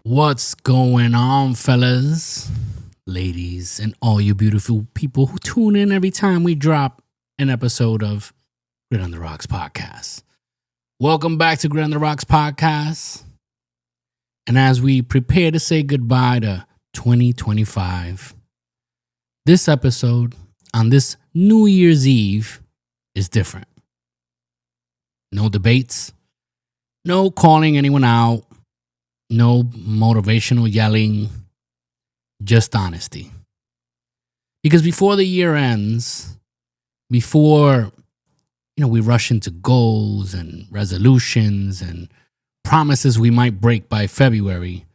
What's going on, fellas, ladies, and all you beautiful people who tune in every time we drop an episode of Grit on the Rocks podcast? Welcome back to Grit on the Rocks podcast. And as we prepare to say goodbye to 2025, this episode on this New Year's Eve is different. No debates, no calling anyone out, no motivational yelling, just honesty. Because before the year ends, before we rush into goals and resolutions and promises we might break by February,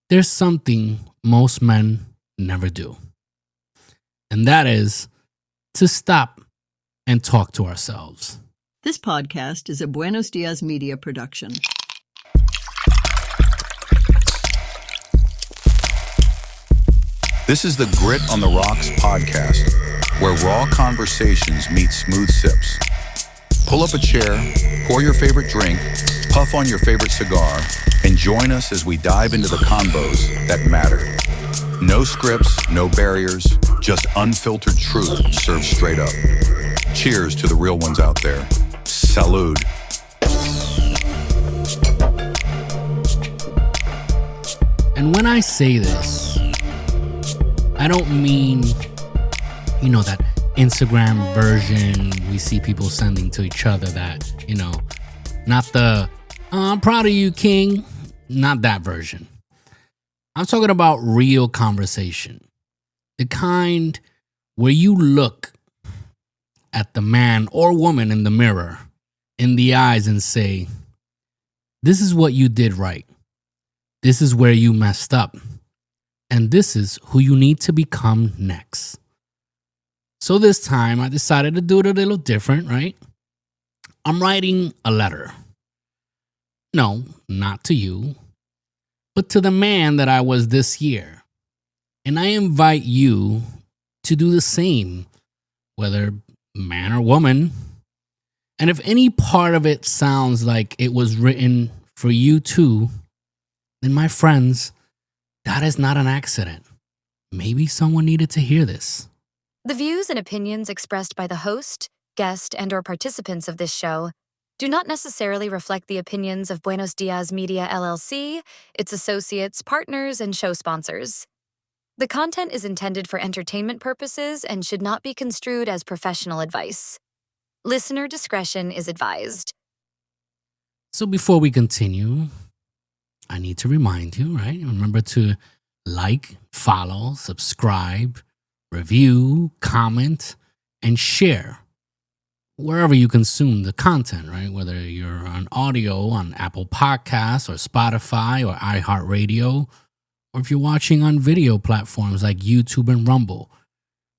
there's something most men never do. And that is to stop and talk to ourselves. This podcast is a Buenos Dias Media production. This is the Grit on the Rocks podcast, where raw conversations meet smooth sips. Pull up a chair, pour your favorite drink, puff on your favorite cigar, and join us as we dive into the convos that matter. No scripts, no barriers, just unfiltered truth served straight up. Cheers to the real ones out there. Salud. And when I say this, I don't mean, that Instagram version we see people sending to each other that, not the, I'm proud of you, King, not that version. I'm talking about real conversation. The kind where you look at the man or woman in the mirror, in the eyes and say, this is what you did right. This is where you messed up. And this is who you need to become next. So this time I decided to do it a little different, right? I'm writing a letter. No, not to you, but to the man that I was this year. And I invite you to do the same, whether man or woman. And if any part of it sounds like it was written for you too, then my friends, that is not an accident. Maybe someone needed to hear this. The views and opinions expressed by the host, guest, and/or participants of this show do not necessarily reflect the opinions of Buenos Dias Media LLC, its associates, partners, and show sponsors. The content is intended for entertainment purposes and should not be construed as professional advice. Listener discretion is advised. So before we continue, I need to remind you, right? Remember to like, follow, subscribe, review, comment, and share wherever you consume the content, right? Whether you're on audio on Apple Podcasts or Spotify or iHeartRadio, or if you're watching on video platforms like YouTube and Rumble.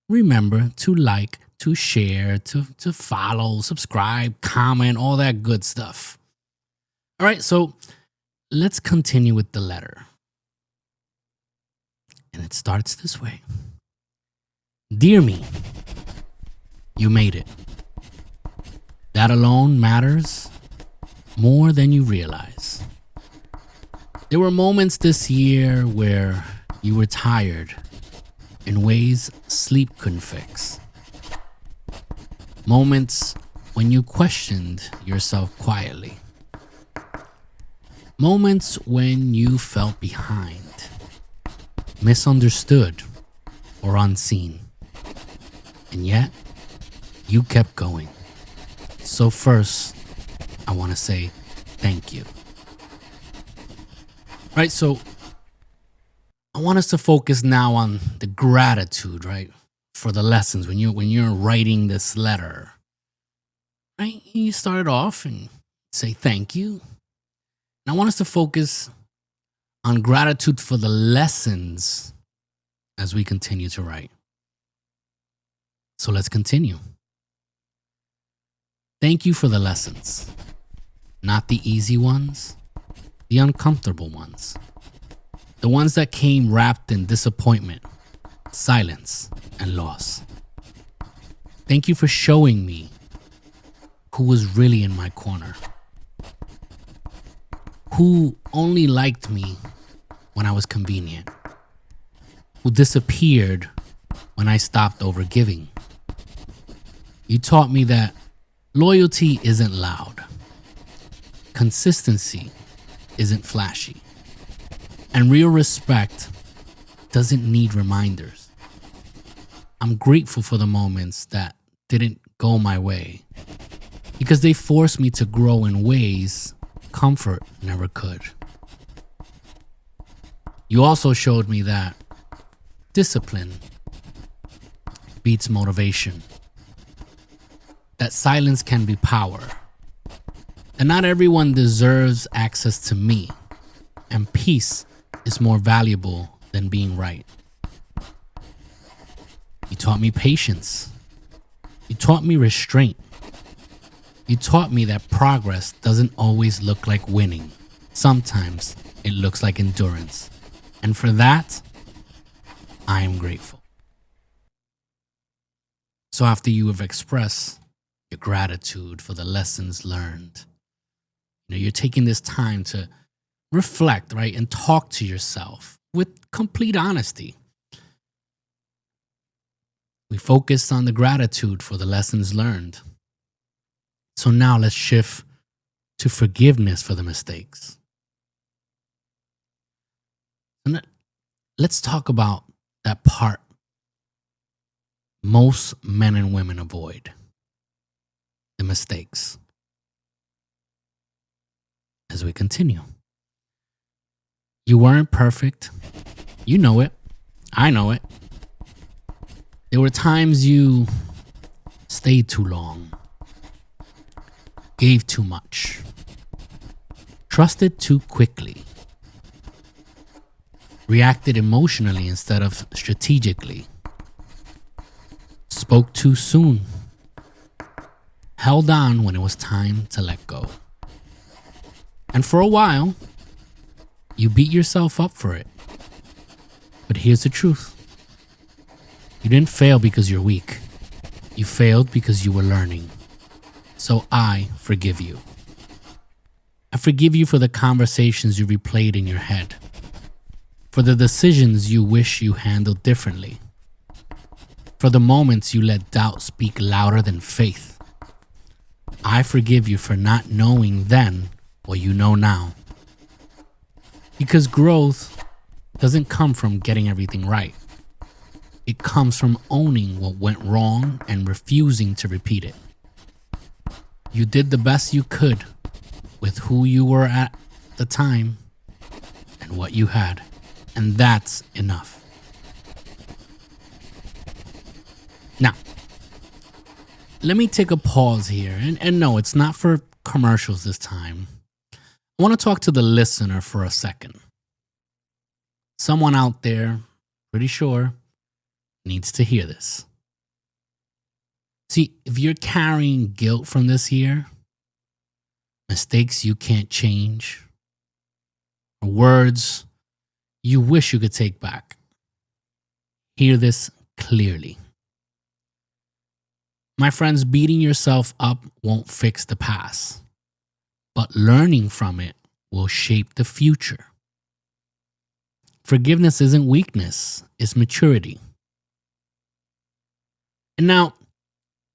Remember to like, to share, to follow, subscribe, comment, all that good stuff. All right, so let's continue with the letter. And it starts this way. Dear me, you made it. That alone matters more than you realize. There were moments this year where you were tired in ways sleep couldn't fix. Moments when you questioned yourself quietly. Moments when you felt behind, misunderstood, or unseen. And yet, you kept going. So first, I want to say thank you. Right, so I want us to focus now on the gratitude, right, for the lessons. When you're writing this letter, right, you start off and say thank you. And I want us to focus on gratitude for the lessons as we continue to write. So let's continue. Thank you for the lessons. Not the easy ones, the uncomfortable ones. The ones that came wrapped in disappointment, silence, and loss. Thank you for showing me who was really in my corner. Who only liked me when I was convenient, who disappeared when I stopped overgiving. You taught me that loyalty isn't loud, consistency isn't flashy, and real respect doesn't need reminders. I'm grateful for the moments that didn't go my way because they forced me to grow in ways comfort never could. You also showed me that discipline beats motivation, that silence can be power, and not everyone deserves access to me, and peace is more valuable than being right. You taught me patience. You taught me restraint. You taught me that progress doesn't always look like winning. Sometimes it looks like endurance. And for that, I am grateful. So after you have expressed your gratitude for the lessons learned, you're taking this time to reflect, right? And talk to yourself with complete honesty. We focused on the gratitude for the lessons learned. So now let's shift to forgiveness for the mistakes. And let's talk about that part most men and women avoid: the mistakes. As we continue, you weren't perfect. You know it. I know it. There were times you stayed too long, gave too much, trusted too quickly, reacted emotionally instead of strategically, spoke too soon, held on when it was time to let go. And for a while, you beat yourself up for it. But here's the truth. You didn't fail because you're weak. You failed because you were learning. So I forgive you. I forgive you for the conversations you replayed in your head, for the decisions you wish you handled differently, for the moments you let doubt speak louder than faith. I forgive you for not knowing then what you know now. Because growth doesn't come from getting everything right. It comes from owning what went wrong and refusing to repeat it. You did the best you could with who you were at the time and what you had, and that's enough. Now, let me take a pause here, and no, it's not for commercials this time. I want to talk to the listener for a second. Someone out there, pretty sure, needs to hear this. See, if you're carrying guilt from this year, mistakes you can't change, or words you wish you could take back, hear this clearly. My friends, beating yourself up won't fix the past, but learning from it will shape the future. Forgiveness isn't weakness, it's maturity. And now,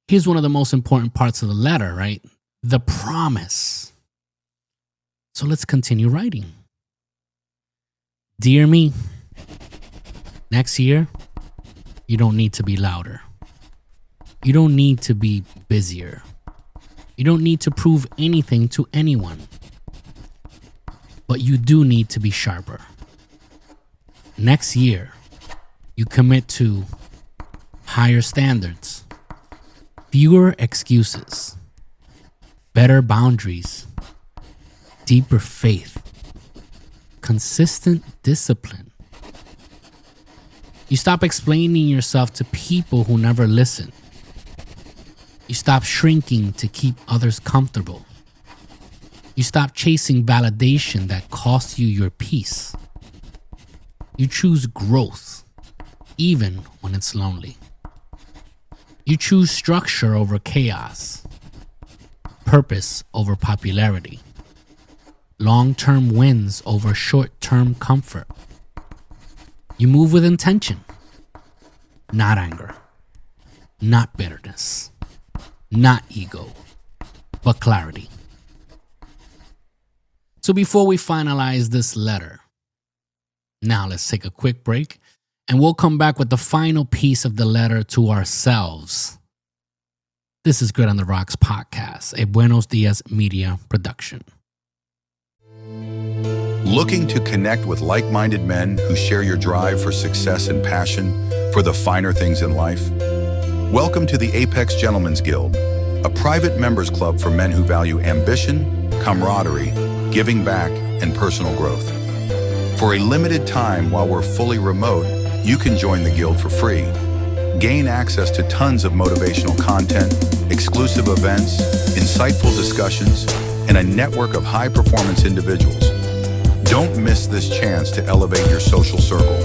here's one of the most important parts of the letter, right? The promise. So let's continue writing. Dear me, next year, you don't need to be louder. You don't need to be busier. You don't need to prove anything to anyone. But you do need to be sharper. Next year, you commit to higher standards, fewer excuses, better boundaries, deeper faith, consistent discipline. You stop explaining yourself to people who never listen. You stop shrinking to keep others comfortable. You stop chasing validation that costs you your peace. You choose growth, even when it's lonely. You choose structure over chaos, purpose over popularity, long-term wins over short-term comfort. You move with intention, not anger, not bitterness, not ego, but clarity. So before we finalize this letter, now let's take a quick break and we'll come back with the final piece of the letter to ourselves. This is Grit on the Rocks podcast, a Buenos Dias Media production. Looking to connect with like-minded men who share your drive for success and passion for the finer things in life? Welcome to the Apex Gentlemen's Guild, a private members club for men who value ambition, camaraderie, giving back, and personal growth. For a limited time while we're fully remote, you can join the guild for free. Gain access to tons of motivational content, exclusive events, insightful discussions, and a network of high-performance individuals. Don't miss this chance to elevate your social circle.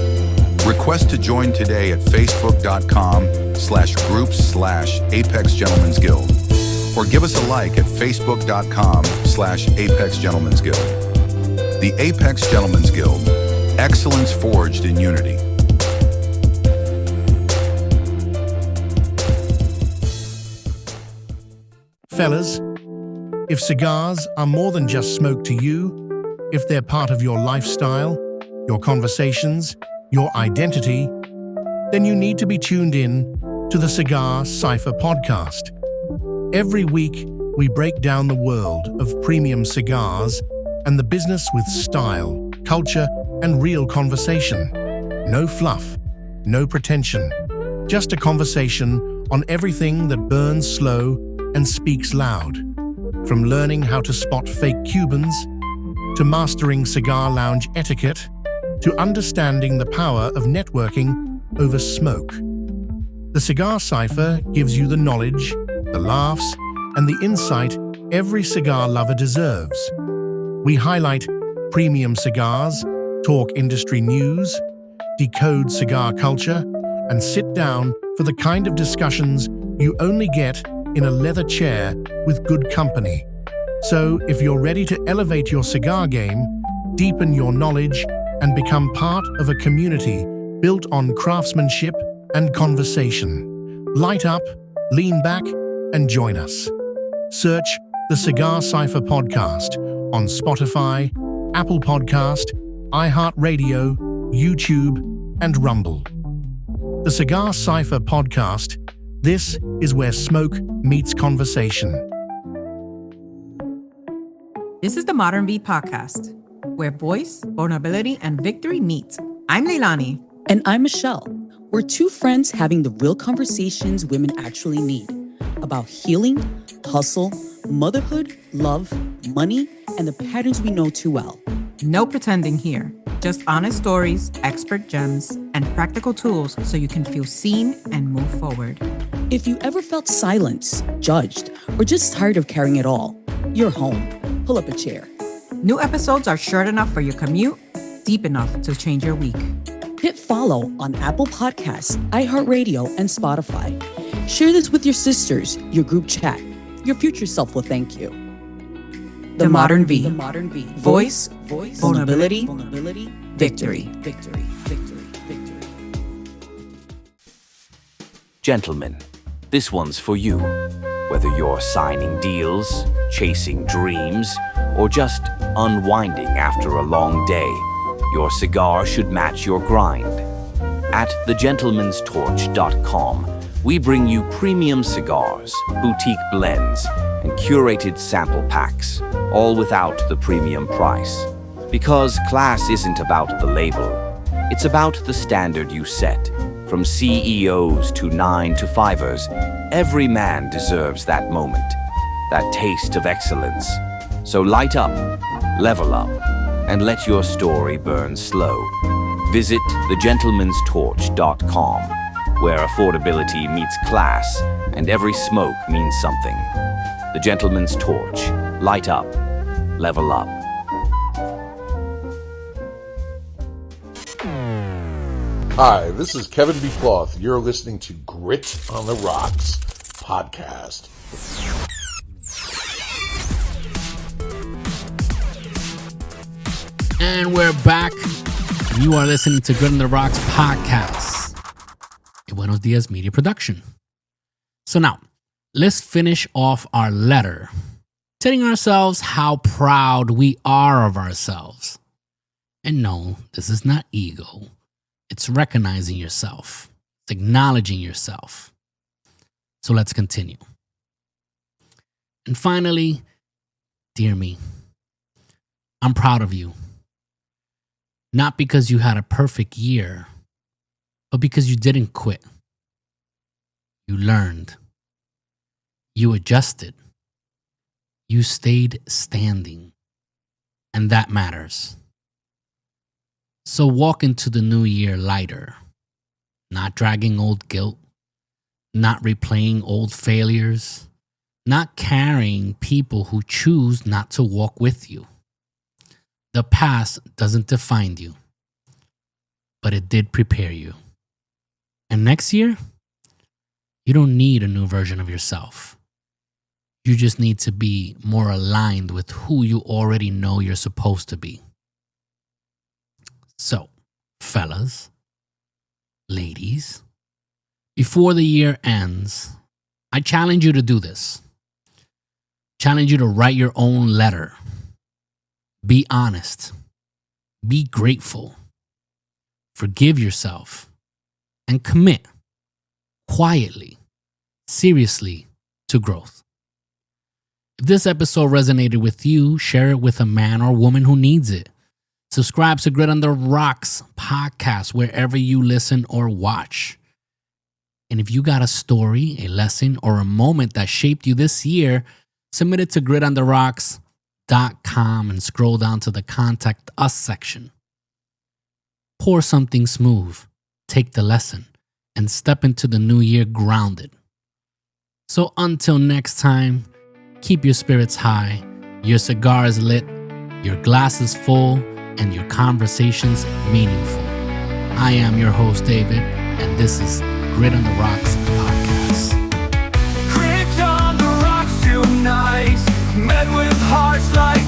Request to join today at facebook.com/groups/Apex Gentlemen's Guild, or give us a like at facebook.com/Apex Gentlemen's Guild. The Apex Gentlemen's Guild, excellence forged in unity. Fellas, if cigars are more than just smoke to you, if they're part of your lifestyle, your conversations, your identity, then you need to be tuned in to the Cigar Cypher podcast. Every week, we break down the world of premium cigars and the business with style, culture, and real conversation. No fluff, no pretension, just a conversation on everything that burns slow and speaks loud. From learning how to spot fake Cubans, to mastering cigar lounge etiquette, to understanding the power of networking over smoke. The Cigar Cypher gives you the knowledge, the laughs, and the insight every cigar lover deserves. We highlight premium cigars, talk industry news, decode cigar culture, and sit down for the kind of discussions you only get in a leather chair with good company. So, if you're ready to elevate your cigar game, deepen your knowledge, and become part of a community built on craftsmanship and conversation, light up, lean back, and join us. Search the Cigar Cypher podcast on Spotify, Apple Podcast, iHeartRadio, YouTube, and Rumble. The Cigar Cypher podcast, this is where smoke meets conversation. This is the Modern V podcast, where voice, vulnerability, and victory meet. I'm Leilani. And I'm Michelle. We're two friends having the real conversations women actually need about healing, hustle, motherhood, love, money, and the patterns we know too well. No pretending here. Just honest stories, expert gems, and practical tools so you can feel seen and move forward. If you ever felt silenced, judged, or just tired of carrying it all, you're home. Pull up a chair. New episodes are short enough for your commute, deep enough to change your week. Hit follow on Apple Podcasts, iHeartRadio, and Spotify. Share this with your sisters, your group chat. Your future self will thank you. The Modern V. The Modern V. Voice, vulnerability, victory. Victory. Gentlemen, this one's for you. Whether you're signing deals, chasing dreams, or just unwinding after a long day, your cigar should match your grind. At thegentleman'storch.com, we bring you premium cigars, boutique blends, and curated sample packs, all without the premium price. Because class isn't about the label, it's about the standard you set. From CEOs to 9-to-5ers, every man deserves that moment, that taste of excellence. So light up, level up, and let your story burn slow. Visit thegentleman'storch.com, where affordability meets class and every smoke means something. The Gentleman's Torch. Light up, level up. Hi, this is Kevin B. Cloth. You're listening to Grit on the Rocks podcast. And we're back. You are listening to Grit on the Rocks podcast, a Buenos Dias media production. So now, let's finish off our letter, telling ourselves how proud we are of ourselves. And no, this is not ego. It's recognizing yourself. It's acknowledging yourself. So let's continue. And finally, dear me, I'm proud of you. Not because you had a perfect year, but because you didn't quit. You learned. You adjusted. You stayed standing. And that matters. So walk into the new year lighter, not dragging old guilt, not replaying old failures, not carrying people who choose not to walk with you. The past doesn't define you, but it did prepare you. And next year, you don't need a new version of yourself. You just need to be more aligned with who you already know you're supposed to be. So, fellas, ladies, before the year ends, I challenge you to do this. Challenge you to write your own letter. Be honest. Be grateful. Forgive yourself. And commit quietly, seriously to growth. If this episode resonated with you, share it with a man or woman who needs it. Subscribe to Grit on the Rocks podcast wherever you listen or watch. And if you got a story, a lesson, or a moment that shaped you this year, submit it to gritontheRocks.com and scroll down to the Contact Us section. Pour something smooth, take the lesson, and step into the new year grounded. So until next time, keep your spirits high, your cigars lit, your glasses full, and your conversations meaningful. I am your host, David, and this is Grit on the Rocks podcast. Grit on the Rocks unite, met with hearts like